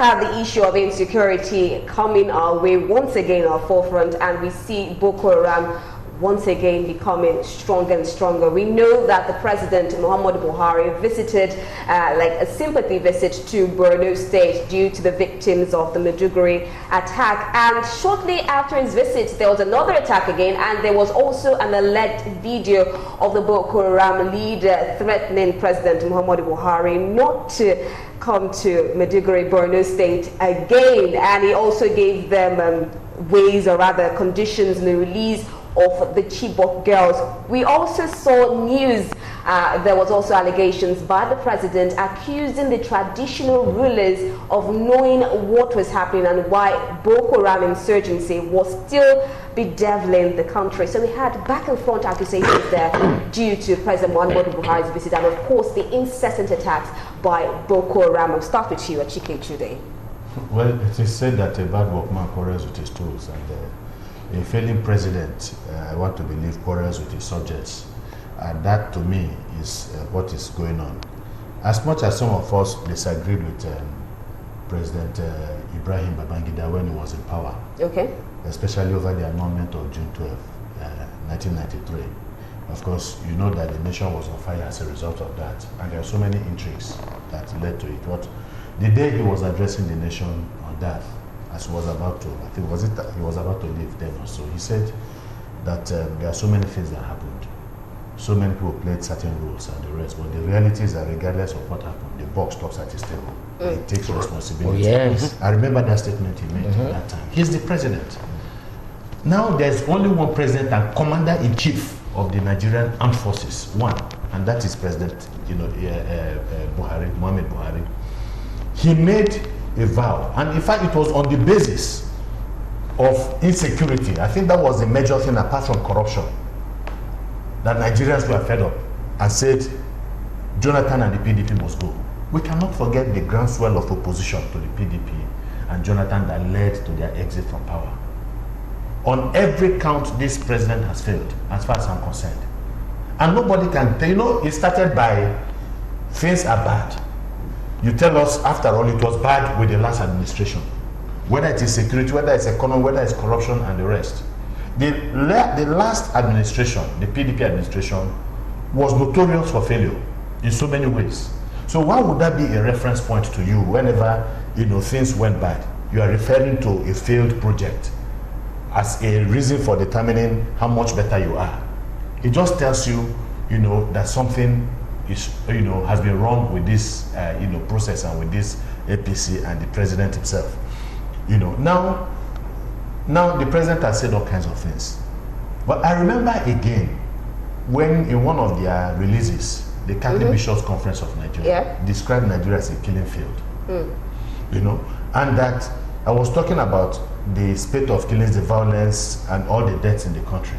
have the issue of insecurity coming our way once again our forefront, and we see Boko Haram once again becoming stronger and stronger. We know that the President, Muhammad Buhari, visited like a sympathy visit to Borno State due to the victims of the Maiduguri attack. And shortly after his visit, there was another attack again, and there was also an alleged video of the Boko Haram leader threatening President Muhammad Buhari not to come to Maiduguri, Borno State again. And he also gave them ways, or rather conditions, in the release of the Chibok girls. We also saw news, there was also allegations by the president accusing the traditional rulers of knowing what was happening and why Boko Haram insurgency was still bedeviling the country. So we had back and front accusations there due to President Muhammad Buhari's visit, and of course the incessant attacks by Boko Haram. I'll start with you, Achike Chude. Well, it is said that a bad workman quarrels with his tools, and a failing president, I want to believe, quarrels with his subjects. And that, to me, is what is going on. As much as some of us disagreed with President Ibrahim Babangida when he was in power, okay, especially over the annulment of June 12, 1993. Of course, you know that the nation was on fire as a result of that. And there are so many intrigues that led to it. But the day he was addressing the nation on that, as he was about to, I think he was about to leave then also, he said that there are so many things that happened. So many people played certain roles and the rest, but the reality is that regardless of what happened, the buck stops at his table. He takes responsibility. Oh, yes. I remember that statement he made at that time. He's the president. Now there's only one president and commander-in-chief of the Nigerian Armed Forces, one, and that is President Buhari, Muhammad Buhari. He made a vow, and in fact it was on the basis of insecurity. I think that was the major thing apart from corruption, that Nigerians were fed up and said Jonathan and the PDP must go. We cannot forget the groundswell of opposition to the PDP and Jonathan that led to their exit from power. On every count, this president has failed, as far as I'm concerned. And nobody can tell, you know, it started by things are bad. You tell us, after all, it was bad with the last administration. Whether it is security, whether it's economy, whether it's corruption and the rest. The last administration, the PDP administration, was notorious for failure in so many ways. So why would that be a reference point to you whenever, you know, things went bad? You are referring to a failed project as a reason for determining how much better you are. It just tells you, you know, that something is, you know, has been wrong with this, you know, process and with this APC and the president himself. You know, now the president has said all kinds of things. But I remember again when in one of their releases, the Catholic Bishops Conference of Nigeria described Nigeria as a killing field. You know, and that I was talking about the spate of killings, the violence, and all the deaths in the country.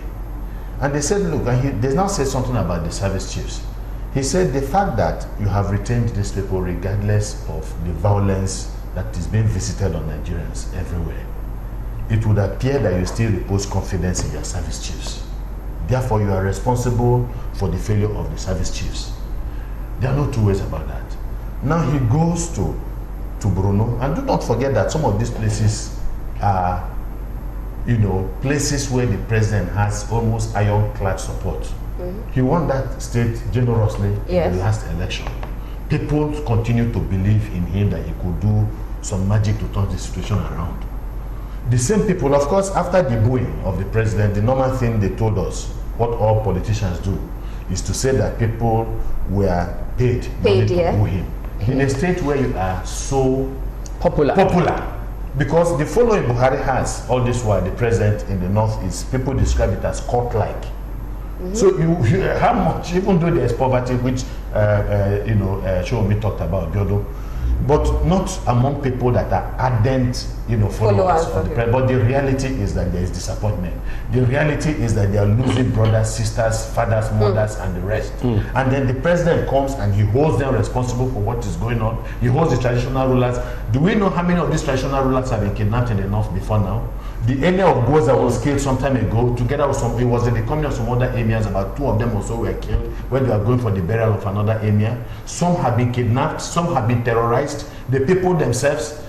And they said, look, and they now said something about the service chiefs. He said the fact that you have retained these people regardless of the violence that is being visited on Nigerians everywhere, it would appear that you still repose confidence in your service chiefs. Therefore, you are responsible for the failure of the service chiefs. There are no two ways about that. Now he goes to Bruno, and do not forget that some of these places are, you know, places where the president has almost ironclad support. He won that state generously in the last election. People continue to believe in him that he could do some magic to turn the situation around. The same people, of course, after the booing of the president, the normal thing they told us, what all politicians do, is to say that people were paid to boo him. In a state where you are so popular, because the following Buhari has all this while the president in the north is, people describe it as cult-like. So you how much, even though there is poverty, which you know, Shomi talked about, Biodo, but not among people that are ardent, you know, followers of the president. But the reality is that there is disappointment. The reality is that they are losing brothers, sisters, fathers, mothers, and the rest. And then the president comes and he holds them responsible for what is going on. He holds the traditional rulers. Do we know how many of these traditional rulers have been kidnapped in the north before now? The emir of Goza was killed some time ago, together with some, it was in the company of some other emirs, about 2 of them also were killed when they were going for the burial of another emir. Some have been kidnapped, some have been terrorized. The people themselves,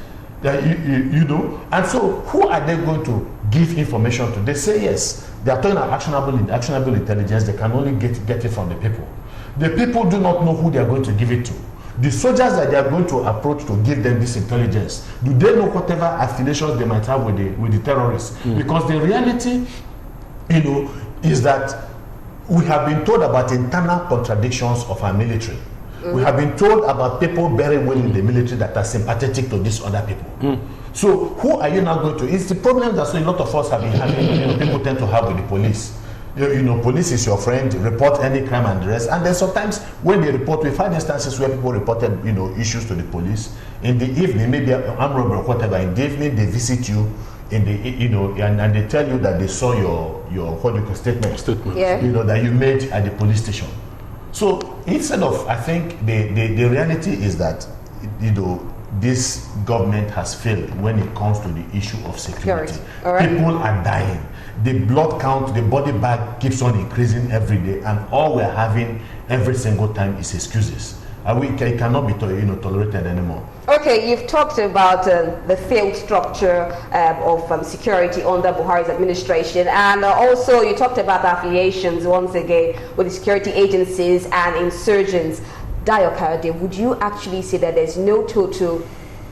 You know, and so who are they going to give information to? They say yes, they are talking about actionable intelligence. They can only get it from the people. The people do not know who they are going to give it to. The soldiers that they are going to approach to give them this intelligence, do they know whatever affiliations they might have with the terrorists? Because the reality, you know, is that we have been told about internal contradictions of our military. We have been told about people very well in the military that are sympathetic to these other people. So who are you now going to? It's the problem that a lot of us have been having, you know, people tend to have with the police. You know, police is your friend, report any crime and the rest. And then sometimes when they report, we find instances where people reported, you know, issues to the police. In the evening, maybe armed robbery or whatever, in the evening they visit you in the, you know, and they tell you that they saw your what do you call statement, you know, that you made at the police station. So instead of, I think the reality is that, you know, this government has failed when it comes to the issue of security. People are dying. The blood count, the body bag keeps on increasing every day, and all we're having every single time is excuses. It cannot be tolerated anymore. Okay, you've talked about the failed structure of security under Buhari's administration, and also you talked about affiliations once again with the security agencies and insurgents. Dayo Kayode, would you actually say that there's no total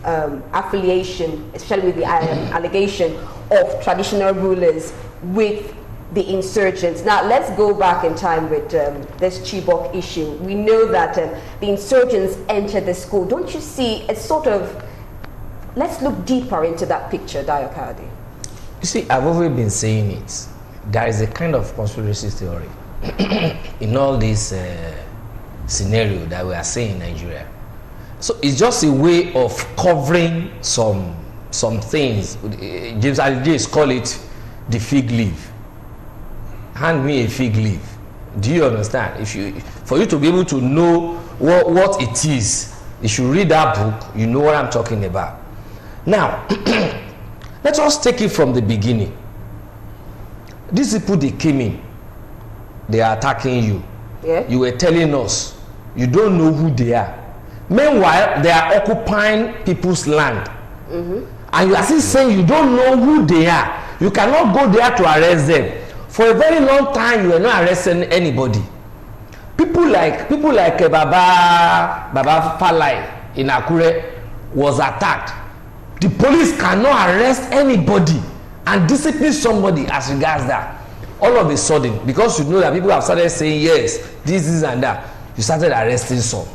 affiliation, especially with the allegation of traditional rulers with the insurgents? Now let's go back in time with this Chibok issue. We know that the insurgents entered the school. Don't you see a sort of, let's look deeper into that picture, Dayo Kayode. You see, I've always been saying it. There is a kind of conspiracy theory in all this scenario that we are seeing in Nigeria. So it's just a way of covering some things. James Adamawa call it the fig leaf. Hand me a fig leaf. Do you understand? For you to be able to know what it is, you should read that book. You know what I'm talking about. Now, let us take it from the beginning. These people, they came in, they are attacking you. Yeah. You were telling us you don't know who they are. Meanwhile, they are occupying people's land. And you are still saying you don't know who they are. You cannot go there to arrest them. For a very long time, you were not arresting anybody. People like Baba Falai in Akure was attacked. The police cannot arrest anybody and discipline somebody as regards that. All of a sudden, because you know that people have started saying yes, this and that, you started arresting some.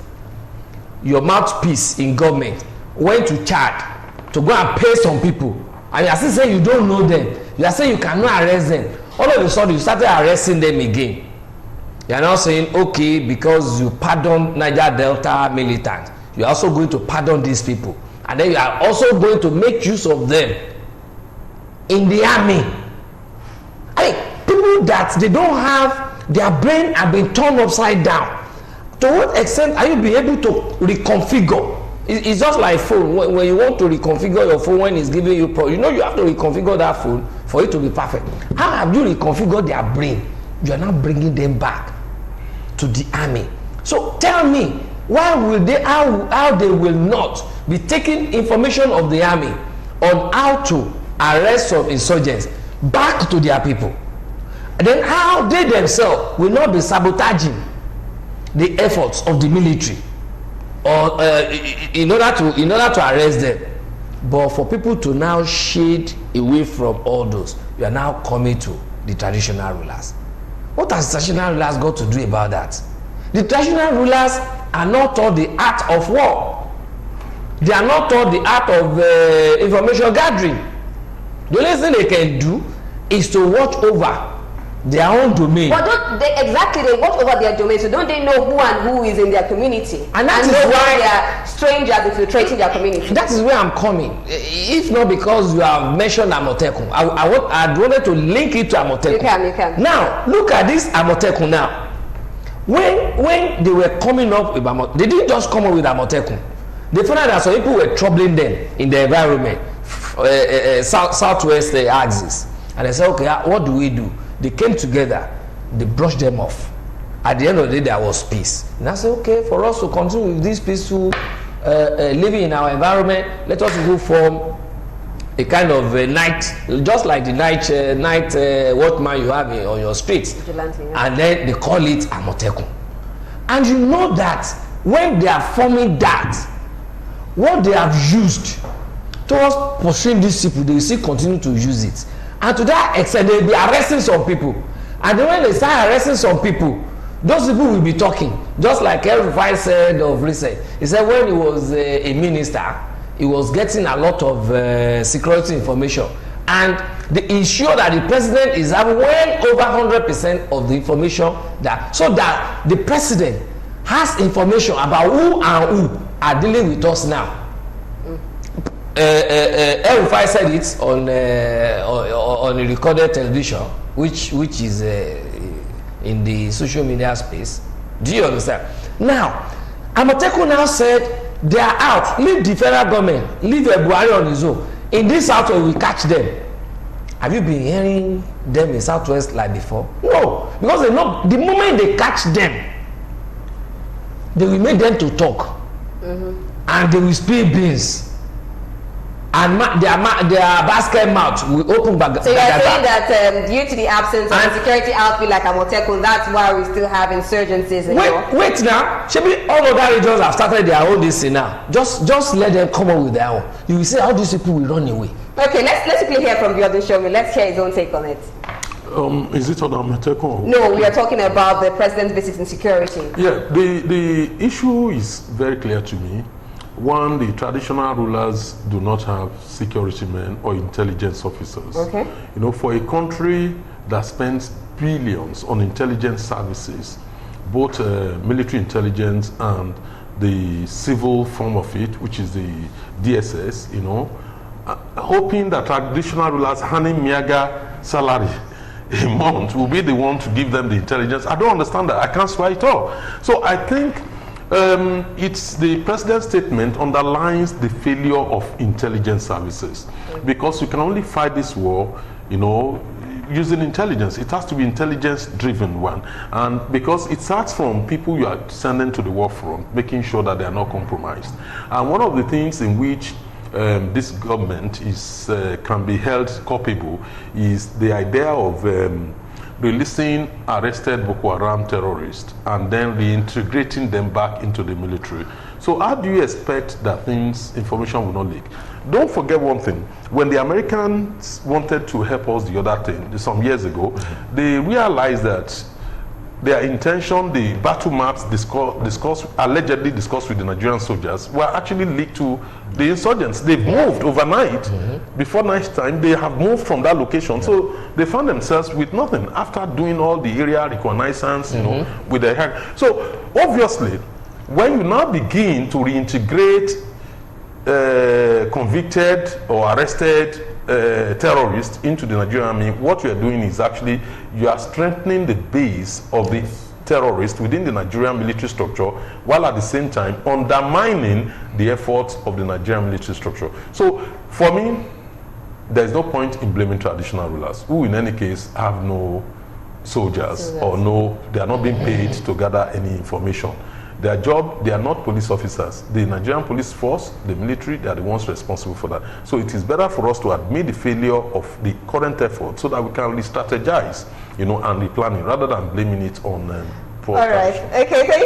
Your mouthpiece in government went to Chad to go and pay some people, and you are still saying you don't know them. You are saying you cannot arrest them. All of a sudden, you started arresting them again. You are now saying, okay, because you pardoned Niger Delta militants, you are also going to pardon these people, and then you are also going to make use of them in the army. I mean, people that they don't have, their brain have been turned upside down. To what extent are you being able to reconfigure? It's just like phone. When you want to reconfigure your phone when it's giving you problem, you know you have to reconfigure that phone for it to be perfect. How have you reconfigured their brain? You are now bringing them back to the army. So tell me, why will they, how they will not be taking information of the army on how to arrest some insurgents back to their people? And then how they themselves will not be sabotaging the efforts of the military or in order to arrest them. But for people to now shade away from all those, you are now coming to the traditional rulers. What has traditional rulers got to do about that? The traditional rulers are not taught the art of war. They are not taught the art of information gathering. The only thing they can do is to watch over their own domain. But don't they watch over their domain, so don't they know who and who is in their community? And that is why they are strangers infiltrating their community. That is where I'm coming. If not because you have mentioned Amotekun, I wanted to link it to Amotekun. You can. Now, look at this Amotekun now. When they were coming up with Amotekun, they didn't just come up with Amotekun. They found out that some people were troubling them in the environment, southwest axis. And they said, okay, what do we do? They came together, they brushed them off. At the end of the day, there was peace. And I said, okay, for us to continue with this peaceful living in our environment, let us go form a kind of a night, just like the night watchman you have on your streets, and then they call it Amotekun. And you know that when they are forming that, what they have used towards pursuing these people, they will still continue to use it, and to that extent they will be arresting some people, and then when they start arresting some people, those people will be talking, just like El-Rufai said of recent. He said when he was a minister, he was getting a lot of security information, and they ensure that the president is having well over 100% of the information, that so that the president has information about who and who are dealing with us now. El-Rufai said it on a recorded television, which is in the social media space. Do you understand? Now, Amotekun now said they are out. Leave the federal government. Leave Buhari on his own. In this Southwest, we catch them. Have you been hearing them in Southwest like before? No, because they know the moment they catch them, they will make them to talk, and they will spill beans, and their basket mouth will open back. So you are saying that due to the absence of a security outfit like Amotekun, that's why we still have insurgencies. Wait now, maybe all other regions have started their own this now. Just let them come up with their own. You will see how these people will run away. Okay, let's quickly hear from the other show. Let's hear his own take on it. Is it on Amotekun? No, we are talking about the president's visit insecurity. Yeah, the issue is very clear to me. One, the traditional rulers do not have security men or intelligence officers. Okay. You know, for a country that spends billions on intelligence services, both military intelligence and the civil form of it, which is the DSS, you know, hoping that traditional rulers handing Miaga salary a month will be the one to give them the intelligence. I don't understand that. I can't swear it all. So I think it's the president's statement underlines the failure of intelligence services, because you can only fight this war, you know, using intelligence. It has to be intelligence-driven one, and because it starts from people you are sending to the war front, making sure that they are not compromised. And one of the things in which this government is can be held culpable is the idea of releasing arrested Boko Haram terrorists and then reintegrating them back into the military. So how do you expect that information will not leak? Don't forget one thing. When the Americans wanted to help us the other thing, some years ago, they realized that their intention, the battle maps allegedly discussed with the Nigerian soldiers, were actually leaked to the insurgents. They've moved overnight. Before night time, they have moved from that location. So they found themselves with nothing after doing all the area reconnaissance, you know, with their hand. So obviously, when you now begin to reintegrate convicted or arrested terrorists into the Nigerian army, what you are doing is actually you are strengthening the base of the terrorists within the Nigerian military structure, while at the same time undermining the efforts of the Nigerian military structure. So for me, there is no point in blaming traditional rulers, who in any case have no soldiers or they are not being paid to gather any information. Their job, they are not police officers. The Nigerian police force, the military, they are the ones responsible for that. So it is better for us to admit the failure of the current effort so that we can re-strategize, you know, and replanning rather than blaming it on poor. All right. Okay.